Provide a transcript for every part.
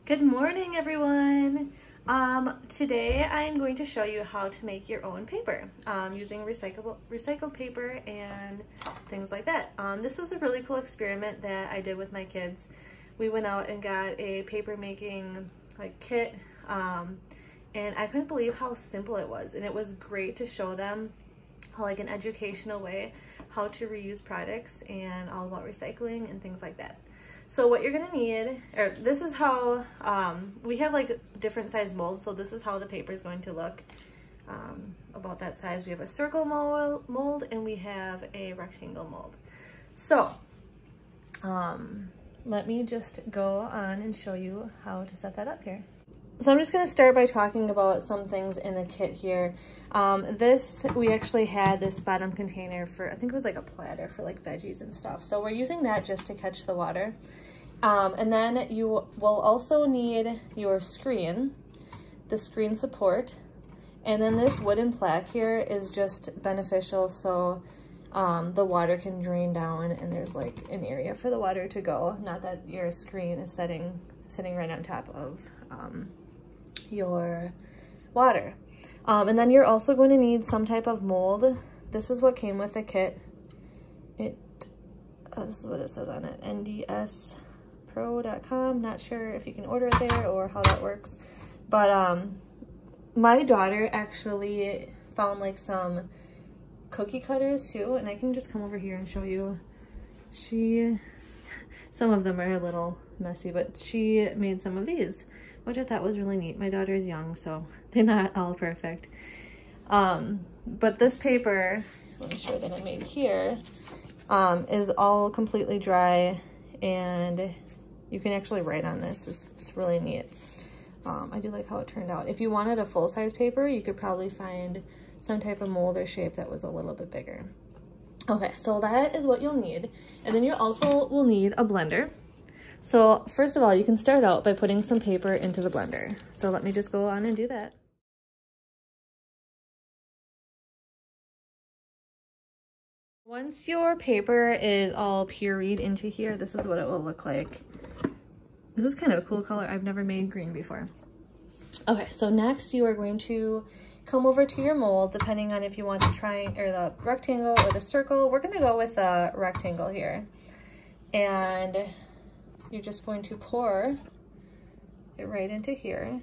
Good morning, everyone. Today I'm going to show you how to make your own paper using recycled paper and things like that. This was a really cool experiment that I did with my kids. We went out and got a paper making kit, and I couldn't believe how simple it was. And it was great to show them how, an educational way, how to reuse products and all about recycling and things like that. So what you're gonna need, or this is how, we have different size molds, so this is how the paper is going to look, about that size. We have a circle mold and we have a rectangle mold. So let me just go on and show you how to set that up here. So I'm just gonna start by talking about some things in the kit here. We actually had this bottom container for, I think it was a platter for veggies and stuff. So we're using that just to catch the water. And then you will also need your screen, the screen support. And then this wooden plaque here is just beneficial so the water can drain down and there's an area for the water to go. Not that your screen is sitting right on top of your water. And then you're also going to need some type of mold. This is what came with the kit. This is what it says on it, ndspro.com. Not sure if you can order it there or how that works. But my daughter actually found some cookie cutters too, and I can just come over here and show you. Some of them are a little messy, but she made some of these, which I thought was really neat. My daughter is young, so they're not all perfect. But this paper, let me show you that I made here, is all completely dry, and you can actually write on this. It's really neat. I do like how it turned out. If you wanted a full-size paper, you could probably find some type of mold or shape that was a little bit bigger. Okay, so that is what you'll need. And then you also will need a blender. So first of all, you can start out by putting some paper into the blender. So let me just go on and do that. Once your paper is all pureed into here, this is what it will look like. This is kind of a cool color. I've never made green before. Okay, so next you are going to come over to your mold, depending on if you want the triangle or the rectangle or the circle. We're gonna go with the rectangle here. And you're just going to pour it right into here.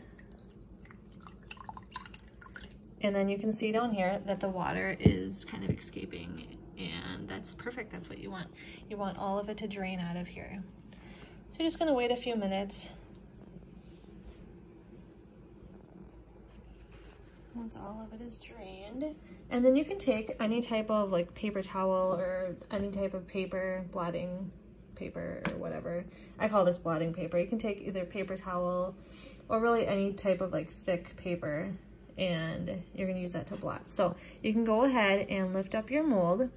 And then you can see down here that the water is kind of escaping, and that's perfect. That's what you want. You want all of it to drain out of here. So you're just gonna wait a few minutes. Once all of it is drained, and then you can take any type of paper towel or any type of paper, blotting paper or whatever. I call this blotting paper. You can take either paper towel or really any type of thick paper, and you're gonna use that to blot. So you can go ahead and lift up your mold,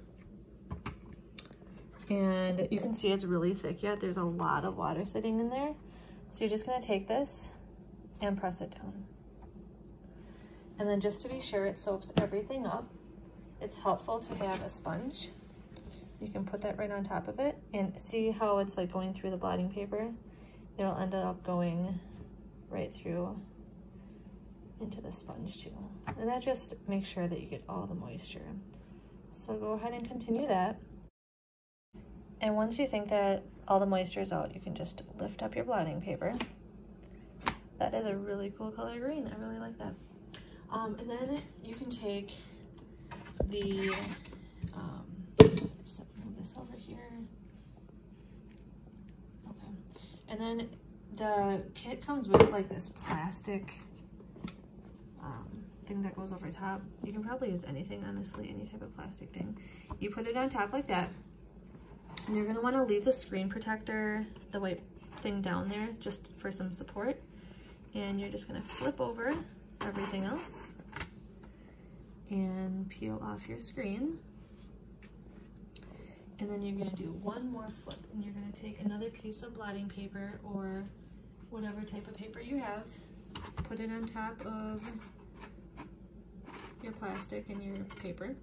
and you can see it's really thick yet. There's a lot of water sitting in there. So you're just gonna take this and press it down. And then just to be sure it soaks everything up, it's helpful to have a sponge. You can put that right on top of it, and see how it's going through the blotting paper? It'll end up going right through into the sponge too. And that just makes sure that you get all the moisture. So go ahead and continue that. And once you think that all the moisture is out, you can just lift up your blotting paper. That is a really cool color green. I really like that. And then you can take the, just move this over here. Okay. And then the kit comes with this plastic thing that goes over top. You can probably use anything, honestly, any type of plastic thing. You put it on top like that, and you're gonna wanna leave the screen protector, the white thing down there, just for some support. And you're just gonna flip over everything else and peel off your screen. And then you're gonna do one more flip, and you're gonna take another piece of blotting paper or whatever type of paper you have, put it on top of your plastic and your paper,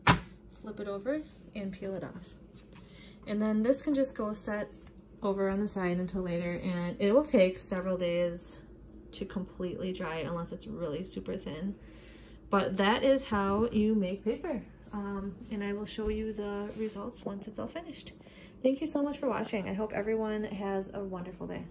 flip it over and peel it off. And then this can just go set over on the side until later, and it will take several days to completely dry unless it's really super thin. But that is how you make paper. And I will show you the results once it's all finished. Thank you so much for watching. I hope everyone has a wonderful day.